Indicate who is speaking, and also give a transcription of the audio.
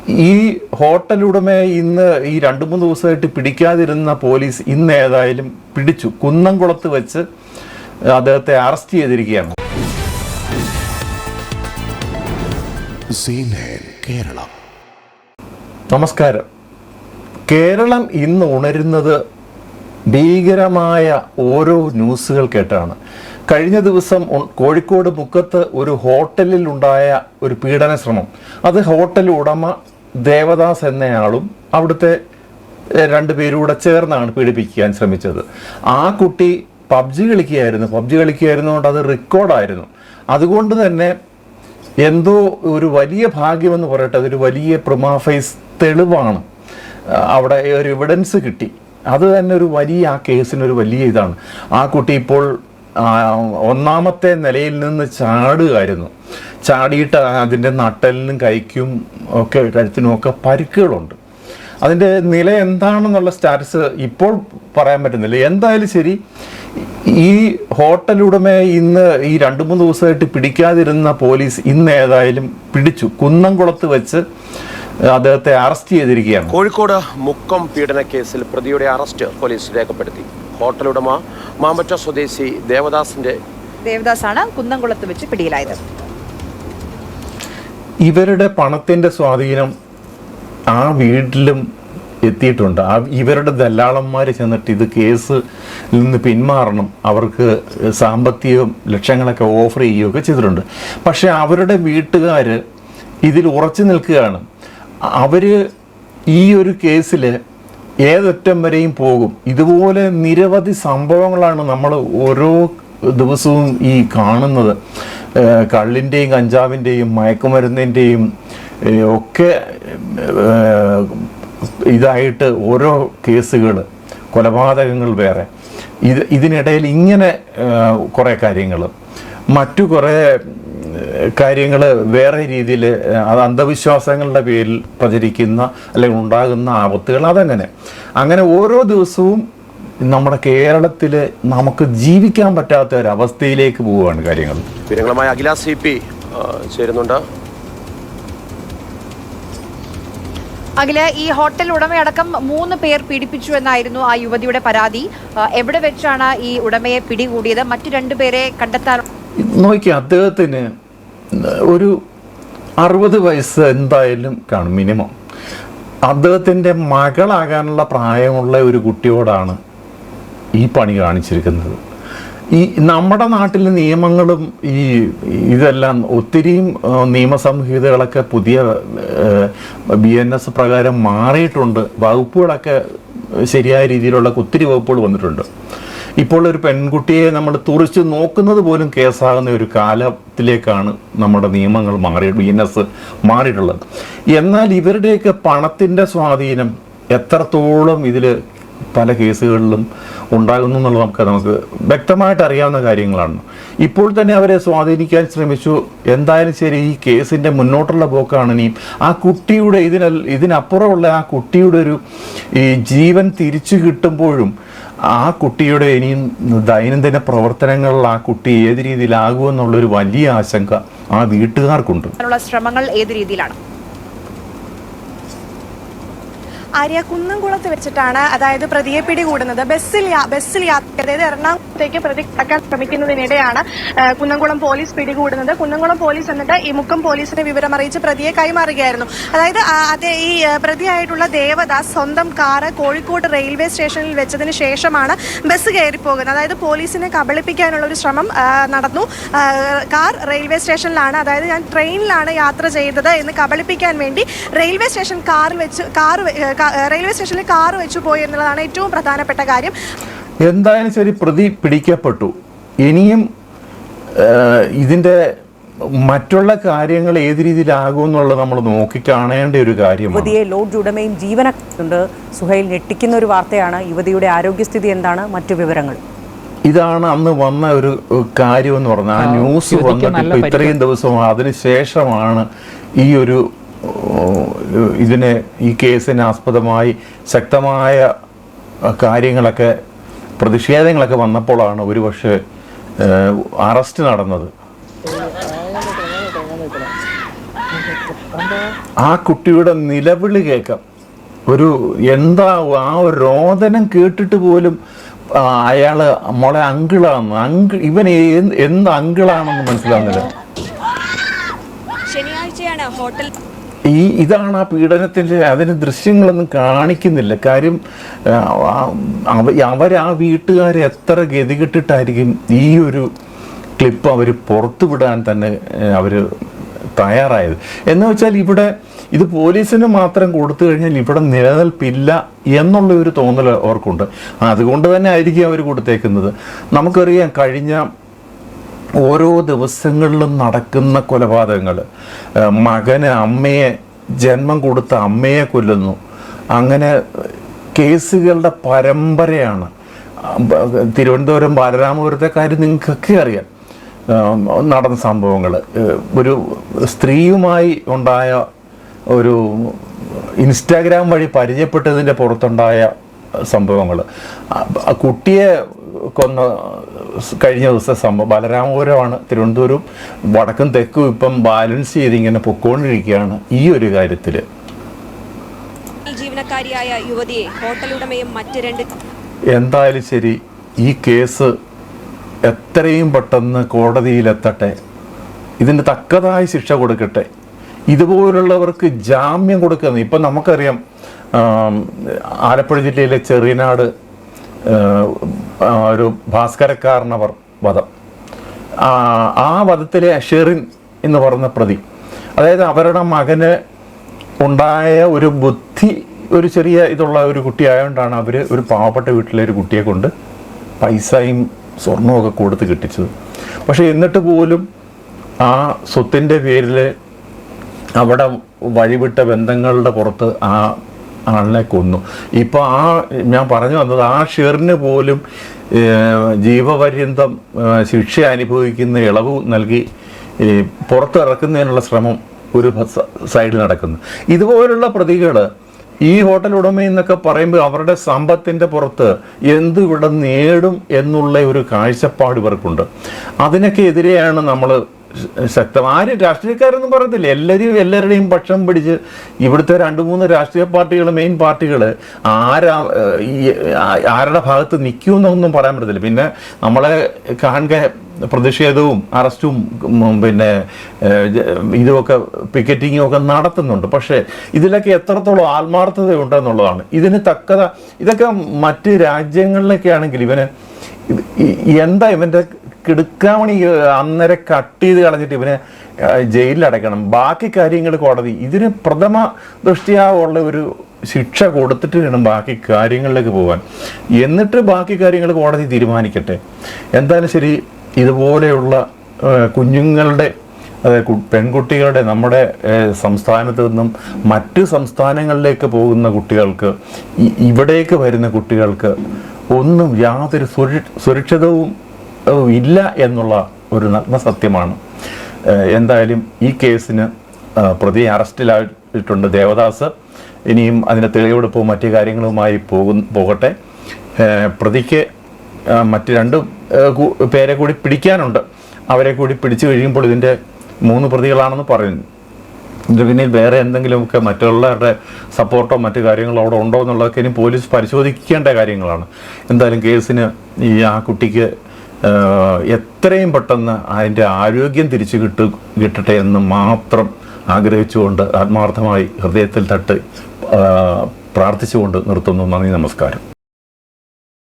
Speaker 1: ഈ ഹോട്ടൽ ഉടമയെ ഇന്ന് ഈ 2-3 ദിവസമായിട്ട് പിടിക്കാതിരുന്ന പോലീസ് ഇന്ന് ഏതായാലും പിടിച്ചു. കുന്നംകുളത്ത് വെച്ച് അദ്ദേഹത്തെ അറസ്റ്റ് ചെയ്തിരിക്കുകയാണ്. നമസ്കാരം. കേരളം ഇന്ന് ഉണരുന്നത് ഭീകരമായ ഓരോ ന്യൂസുകൾ കേട്ടാണ്. കഴിഞ്ഞ ദിവസം കോഴിക്കോട് മുക്കത്ത് ഒരു ഹോട്ടലിൽ ഉണ്ടായ ഒരു പീഡന ശ്രമം. അത് ഹോട്ടൽ ഉടമ ദേവദാസ് എന്നയാളും അവിടുത്തെ 2 പേരൂടെ ചേർന്നാണ് പീഡിപ്പിക്കാൻ ശ്രമിച്ചത്. ആ കുട്ടി പബ്ജി കളിക്കുകയായിരുന്നുകൊണ്ട് അത് റെക്കോർഡായിരുന്നു. അതുകൊണ്ട് തന്നെ എന്തോ ഒരു വലിയ ഭാഗ്യമെന്ന് പറയട്ടെ, അതൊരു വലിയ പ്രിമാഫൈസ് തെളിവാണ്. അവിടെ ഒരു എവിഡൻസ് കിട്ടി. അത് തന്നെ ഒരു വലിയ ആ കേസിനൊരു വലിയ ഇതാണ്. ആ കുട്ടി ഇപ്പോൾ 1ാമത്തെ നിലയിൽ നിന്ന് ചാടിയിട്ട് അതിൻ്റെ നട്ടലിനും കൈക്കും ഒക്കെ കഴുത്തിനും ഒക്കെ പരിക്കുകളുണ്ട്. അതിൻ്റെ നില എന്താണെന്നുള്ള സ്റ്റാറ്റസ് ഇപ്പോൾ പറയാൻ പറ്റുന്നില്ല. എന്തായാലും ശരി, ഈ ഹോട്ടൽ ഉടമയെ ഇന്ന് ഈ 2-3 ദിവസമായിട്ട് പിടിക്കാതിരുന്ന പോലീസ് ഇന്ന് ഏതായാലും പിടിച്ചു. കുന്നംകുളത്ത് വെച്ച് അദ്ദേഹത്തെ അറസ്റ്റ് ചെയ്തിരിക്കുകയാണ്.
Speaker 2: കോഴിക്കോട് മുക്കം പീഡന കേസിൽ പ്രതിയുടെ അറസ്റ്റ് പോലീസ് രേഖപ്പെടുത്തി. ഹോട്ടൽ ഉടമ മാമ്പറ്റ സ്വദേശി ദേവദാസാണ്
Speaker 3: കുന്നംകുളത്ത് വെച്ച് പിടിയിലായത്.
Speaker 1: ഇവരുടെ പണത്തിന്റെ സ്വാധീനം ആ വീട്ടിലും എത്തിയിട്ടുണ്ട്. ഇവരുടെ ദല്ലാളന്മാർ ചെന്നിട്ട് ഇത് കേസിൽ നിന്ന് പിന്മാറണം, അവർക്ക് സാമ്പത്തികം ലക്ഷങ്ങളൊക്കെ ഓഫർ ചെയ്യുകയൊക്കെ ചെയ്തിട്ടുണ്ട്. പക്ഷെ അവരുടെ വീട്ടുകാർ ഇതിൽ ഉറച്ചു നിൽക്കുകയാണ്. അവർ ഈ ഒരു കേസിൽ ഏതറ്റം വരെയും പോകും. ഇതുപോലെ നിരവധി സംഭവങ്ങളാണ് നമ്മൾ ഓരോ ദിവസവും ഈ കാണുന്നത്. കള്ളിൻ്റെയും കഞ്ചാവിൻ്റെയും മയക്കുമരുന്നിൻ്റെയും ഒക്കെ ഇതായിട്ട് ഓരോ കേസുകൾ, കൊലപാതകങ്ങൾ വേറെ. ഇതിനിടയിൽ ഇങ്ങനെ കുറേ കാര്യങ്ങൾ, മറ്റു കുറേ കാര്യങ്ങൾ വേറെ രീതിയിൽ, അത് അന്ധവിശ്വാസങ്ങളുടെ പേരിൽ പ്രചരിക്കുന്ന അല്ലെങ്കിൽ ഉണ്ടാകുന്ന ആപത്തുകൾ, അങ്ങനെ ഓരോ ദിവസവും നമ്മുടെ കേരളത്തിൽ നമുക്ക് ജീവിക്കാൻ പറ്റാത്ത ഒരവസ്ഥയിലേക്ക് പോവുകയാണ് കാര്യങ്ങൾ.
Speaker 2: വിവരങ്ങളുമായി അഖില CP ചേരുന്നുണ്ട്.
Speaker 3: അഖില, ഈ ഹോട്ടൽ ഉടമയടക്കം 3 പേർ പീഡിപ്പിച്ചു എന്നായിരുന്നു ആ യുവതിയുടെ പരാതി. എവിടെ വെച്ചാണ് ഈ ഉടമയെ പിടികൂടിയത്? മറ്റു 2 പേരെ കണ്ടെത്താൻ
Speaker 1: നോക്കി. അദ്ദേഹത്തിന് ഒരു 60 വയസ്സ് എന്തായാലും കാണും മിനിമം. അദ്ദേഹത്തിൻ്റെ മകളാകാനുള്ള പ്രായമുള്ള ഒരു കുട്ടിയോടാണ് ഈ പണി കാണിച്ചിരിക്കുന്നത്. ഈ നമ്മുടെ നാട്ടിലെ നിയമങ്ങളും ഇതെല്ലാം ഒത്തിരിയും നിയമസംഹിതകളൊക്കെ പുതിയ BNS പ്രകാരം മാറിയിട്ടുണ്ട്. വകുപ്പുകളൊക്കെ ശരിയായ രീതിയിലുള്ള ഒത്തിരി വകുപ്പുകൾ വന്നിട്ടുണ്ട്. ഇപ്പോൾ ഒരു പെൺകുട്ടിയെ നമ്മൾ തുറിച്ച് നോക്കുന്നത് പോലും കേസാകുന്ന ഒരു കാലത്തിലേക്കാണ് നമ്മുടെ നിയമങ്ങൾ BNS മാറിയിട്ടുള്ളത്. എന്നാൽ ഇവരുടെയൊക്കെ പണത്തിൻ്റെ സ്വാധീനം എത്രത്തോളം ഇതിൽ പല കേസുകളിലും ഉണ്ടാകുന്നു എന്നുള്ളത് നമുക്ക് വ്യക്തമായിട്ട് അറിയാവുന്ന കാര്യങ്ങളാണ്. ഇപ്പോൾ തന്നെ അവരെ സ്വാധീനിക്കാൻ ശ്രമിച്ചു. എന്തായാലും ശരി, ഈ കേസിൻ്റെ മുന്നോട്ടുള്ള പോക്കാണ്. ഇനിയും ആ കുട്ടിയുടെ ഇതിനപ്പുറമുള്ള ആ കുട്ടിയുടെ ഒരു ഈ ജീവൻ തിരിച്ചു കിട്ടുമ്പോഴും ആ കുട്ടിയുടെ ഇനിയും ദൈനംദിന പ്രവർത്തനങ്ങളിൽ ആ കുട്ടി ഏത് രീതിയിലാകുമെന്നുള്ളൊരു വലിയ ആശങ്ക ആ വീട്ടുകാർക്കുണ്ട്.
Speaker 3: ശ്രമങ്ങൾ ഏത് രീതിയിലാണ്?
Speaker 4: ആര്യ, കുന്നംകുളത്ത് വെച്ചിട്ടാണ് അതായത് പ്രതിയെ പിടികൂടുന്നത്. ബസ്സിൽ യാത്ര, അതായത് എറണാകുളത്തേക്ക് പ്രതി കടക്കാൻ ശ്രമിക്കുന്നതിനിടെയാണ് കുന്നംകുളം പോലീസ് പിടികൂടുന്നത്. കുന്നംകുളം പോലീസ് എന്നിട്ട് ഈ മുക്കം പോലീസിനെ വിവരം അറിയിച്ച് പ്രതിയെ കൈമാറുകയായിരുന്നു. അതായത് ഈ പ്രതിയായിട്ടുള്ള ദേവദാസ് സ്വന്തം കാറ് കോഴിക്കോട് റെയിൽവേ സ്റ്റേഷനിൽ വെച്ചതിന് ശേഷമാണ് ബസ് കയറിപ്പോകുന്നത്. അതായത് പോലീസിനെ കബളിപ്പിക്കാനുള്ള ഒരു ശ്രമം നടന്നു. കാർ റെയിൽവേ സ്റ്റേഷനിലാണ്, അതായത് ഞാൻ ട്രെയിനിലാണ് യാത്ര ചെയ്തത് എന്ന് കബളിപ്പിക്കാൻ വേണ്ടി റെയിൽവേ സ്റ്റേഷനിൽ കാർ വെച്ചു പോയി എന്നുള്ളതാണ് ഏറ്റവും പ്രധാനപ്പെട്ട കാര്യം.
Speaker 1: എന്തായാലും ശരി, പ്രതി പിടിക്കപ്പെട്ടു. ഇനിയും ഇതിൻ്റെ മറ്റുള്ള കാര്യങ്ങൾ ഏത് രീതിയിലാകുമെന്നുള്ളത് നമ്മൾ നോക്കി കാണേണ്ട ഒരു കാര്യമാണ്.
Speaker 5: യുവതിയെ ലോഡ്ജ് ഉടമയും ജീവനക്കാരുണ്ട്. സുഹൈൽ, ഞെട്ടിക്കുന്ന ഒരു വാർത്തയാണ്. യുവതിയുടെ ആരോഗ്യസ്ഥിതി എന്താണ്? മറ്റു വിവരങ്ങൾ?
Speaker 1: ഇതാണ് അന്ന് വന്ന ഒരു കാര്യം എന്ന് പറഞ്ഞാൽ, ആ ന്യൂസ് വന്നിട്ട് ഇത്രയും ദിവസം അതിനുശേഷമാണ് ഈ കേസിന് ആസ്പദമായി ശക്തമായ കാര്യങ്ങളൊക്കെ, പ്രതിഷേധങ്ങളൊക്കെ വന്നപ്പോഴാണ് ഒരുപക്ഷെ അറസ്റ്റ് നടന്നത്. ആ കുട്ടിയുടെ നിലവിളി കേൾക്കാം. ഒരു എന്താ ആ ഒരു രോദനം കേട്ടിട്ട് പോലും അയാള് മോളെ അങ്കിളാന്ന് ഇവൻ എന്ത് അങ്കിളാണെന്ന് മനസ്സിലാവുന്നില്ല.
Speaker 6: ശനിയാഴ്ചയാണ് ഹോട്ടൽ
Speaker 1: ഇതാണ് ആ പീഡനത്തിൻ്റെ അതിന് ദൃശ്യങ്ങളൊന്നും കാണിക്കുന്നില്ല. കാര്യം ആ വീട്ടുകാരെ എത്ര ഗതികെട്ടിട്ടായിരിക്കും ഈ ഒരു ക്ലിപ്പ് അവർ പുറത്തു വിടാൻ തന്നെ അവർ തയ്യാറായത്. എന്ന് വെച്ചാൽ ഇവിടെ ഇത് പോലീസിന് മാത്രം കൊടുത്തു കഴിഞ്ഞാൽ ഇവിടെ നിലനിൽപ്പില്ല എന്നുള്ള ഒരു തോന്നൽ അവർക്കുണ്ട്. അതുകൊണ്ട് തന്നെ ആയിരിക്കും അവർ കൊടുത്തേക്കുന്നത്. നമുക്കറിയാം കഴിഞ്ഞ ഓരോ ദിവസങ്ങളിലും നടക്കുന്ന കൊലപാതകങ്ങൾ, മകന് ജന്മം കൊടുത്ത അമ്മയെ കൊല്ലുന്നു, അങ്ങനെ കേസുകളുടെ പരമ്പരയാണ്. തിരുവനന്തപുരം ബാലരാമപുരത്തെ കാര്യം നിങ്ങൾക്കൊക്കെ അറിയാം. നടന്ന സംഭവങ്ങൾ, ഒരു സ്ത്രീയുമായി ഉണ്ടായ ഒരു ഇൻസ്റ്റാഗ്രാം വഴി പരിചയപ്പെട്ടതിൻ്റെ പുറത്തുണ്ടായ സംഭവങ്ങൾ, കുട്ടിയെ കൊന്ന കഴിഞ്ഞ ദിവസം സംഭവം ബാലരാമപുരമാണ്. തിരുവനന്തപുരം വടക്കും തെക്കും ഇപ്പം ബാലൻസ് ചെയ്തിങ്ങനെ പൊക്കോണ്ടിരിക്കുകയാണ് ഈ ഒരു കാര്യത്തിൽ.
Speaker 6: ജീവനക്കാരിയായ യുവതിയെ ഹോട്ടലുടമയും മറ്റ് 2
Speaker 1: എന്തായാലും ശരി, ഈ കേസ് എത്രയും പെട്ടെന്ന് കോടതിയിലെത്തട്ടെ, ഇതിന് തക്കതായ ശിക്ഷ കൊടുക്കട്ടെ. ഇതുപോലുള്ളവർക്ക് ജാമ്യം കൊടുക്കുന്നത് ഇപ്പം നമുക്കറിയാം. ആലപ്പുഴ ജില്ലയിലെ ചെറിയനാട് ഒരു ഭാസ്കരക്കാരനവർ വധം, ആ വധത്തിലെ ഷെറിൻ എന്ന് പറയുന്ന പ്രതി, അതായത് അവരുടെ മകന് ഉണ്ടായ ഒരു ബുദ്ധി, ഒരു ചെറിയ ഇതുള്ള ഒരു കുട്ടിയായതുകൊണ്ടാണ് അവർ ഒരു പാവപ്പെട്ട വീട്ടിലെ ഒരു കുട്ടിയെ കൊണ്ട് പൈസയും സ്വർണമൊക്കെ കൊടുത്ത് കിട്ടിച്ചത്. പക്ഷെ എന്നിട്ട് പോലും ആ സ്വത്തിൻ്റെ പേരിൽ അവിടെ വഴിവിട്ട ബന്ധങ്ങളുടെ പുറത്ത് ആ ആളിനെ കൊന്നു. ഇപ്പോൾ ഞാൻ പറഞ്ഞു വന്നത് ആ ഷെറിന് പോലും ജീവപര്യന്തം ശിക്ഷ അനുഭവിക്കുന്ന ഇളവ് നൽകി പുറത്തിറക്കുന്നതിനുള്ള ശ്രമം ഒരു സൈഡിൽ നടക്കുന്നു. ഇതുപോലുള്ള പ്രതികൾ ഈ ഹോട്ടൽ ഉടമയെന്നൊക്കെ പറയുമ്പോൾ അവരുടെ സമ്പത്തിൻ്റെ പുറത്ത് എന്ത് ഇവിടെ നേടും എന്നുള്ള ഒരു കാഴ്ചപ്പാട് ഇവർക്കുണ്ട്. അതിനൊക്കെ എതിരെയാണ് നമ്മൾ ആരും രാഷ്ട്രീയക്കാരൊന്നും പറയത്തില്ല. എല്ലാവരുടെയും പക്ഷം പിടിച്ച് ഇവിടുത്തെ 2-3 രാഷ്ട്രീയ പാർട്ടികൾ, മെയിൻ പാർട്ടികൾ ആരുടെ ഭാഗത്ത് നിൽക്കുമെന്നൊന്നും പറയാൻ പറ്റത്തില്ല. പിന്നെ നമ്മളെ കാണുക പ്രതിഷേധവും അറസ്റ്റും പിന്നെ ഇതുമൊക്കെ പിക്കറ്റിങ്ങും ഒക്കെ നടത്തുന്നുണ്ട്. പക്ഷേ ഇതിലൊക്കെ എത്രത്തോളം ആത്മാർത്ഥത ഉണ്ടെന്നുള്ളതാണ്. ഇതിന് ഇതൊക്കെ മറ്റ് രാജ്യങ്ങളിലൊക്കെ ആണെങ്കിൽ ഇവന് എന്താ ഇവൻ്റെ കിടുക്കാമണി അന്നേരം കട്ട് ചെയ്ത് കളഞ്ഞിട്ട് ഇവനെ ജയിലിലടയ്ക്കണം. ബാക്കി കാര്യങ്ങൾ കോടതി ഇതിന് പ്രഥമ ദൃഷ്ടിയാ ഉള്ള ഒരു ശിക്ഷ കൊടുത്തിട്ട് വേണം ബാക്കി കാര്യങ്ങളിലേക്ക് പോകാൻ. എന്നിട്ട് ബാക്കി കാര്യങ്ങൾ കോടതി തീരുമാനിക്കട്ടെ. എന്തായാലും ശരി, ഇതുപോലെയുള്ള കുഞ്ഞുങ്ങളുടെ, അതായത് പെൺകുട്ടികളുടെ നമ്മുടെ സംസ്ഥാനത്ത് നിന്നും മറ്റ് സംസ്ഥാനങ്ങളിലേക്ക് പോകുന്ന കുട്ടികൾക്ക്, ഇവിടേക്ക് വരുന്ന കുട്ടികൾക്ക് ഒന്നും യാതൊരു സുരക്ഷിതവും ഇല്ല എന്നുള്ള ഒരു നഗ്ന സത്യമാണ്. എന്തായാലും ഈ കേസിന് പ്രതിയെ അറസ്റ്റിലായിട്ടുണ്ട് ദേവദാസ്. ഇനിയും അതിൻ്റെ തെളിവെടുപ്പും മറ്റു കാര്യങ്ങളുമായി പോകട്ടെ. പ്രതിക്ക് മറ്റ് 2 പേരെ കൂടി പിടിക്കാനുണ്ട്. അവരെ കൂടി പിടിച്ചു കഴിയുമ്പോൾ ഇതിൻ്റെ 3 പ്രതികളാണെന്ന് പറയുന്നു. ഇതിന് പിന്നിൽ വേറെ എന്തെങ്കിലുമൊക്കെ മറ്റുള്ളവരുടെ സപ്പോർട്ടോ മറ്റു കാര്യങ്ങളോ അവിടെ ഉണ്ടോ എന്നുള്ളതൊക്കെ ഇനി പോലീസ് പരിശോധിക്കേണ്ട കാര്യങ്ങളാണ്. എന്തായാലും കേസിന് ആ കുട്ടിക്ക് എത്രയും പെട്ടെന്ന് അതിൻ്റെ ആരോഗ്യം തിരിച്ചു കിട്ടട്ടെ എന്ന് മാത്രം ആഗ്രഹിച്ചുകൊണ്ട് ആത്മാർത്ഥമായി ഹൃദയത്തിൽ തട്ട് പ്രാർത്ഥിച്ചുകൊണ്ട് നിർത്തുന്നു. നന്ദി, നമസ്കാരം.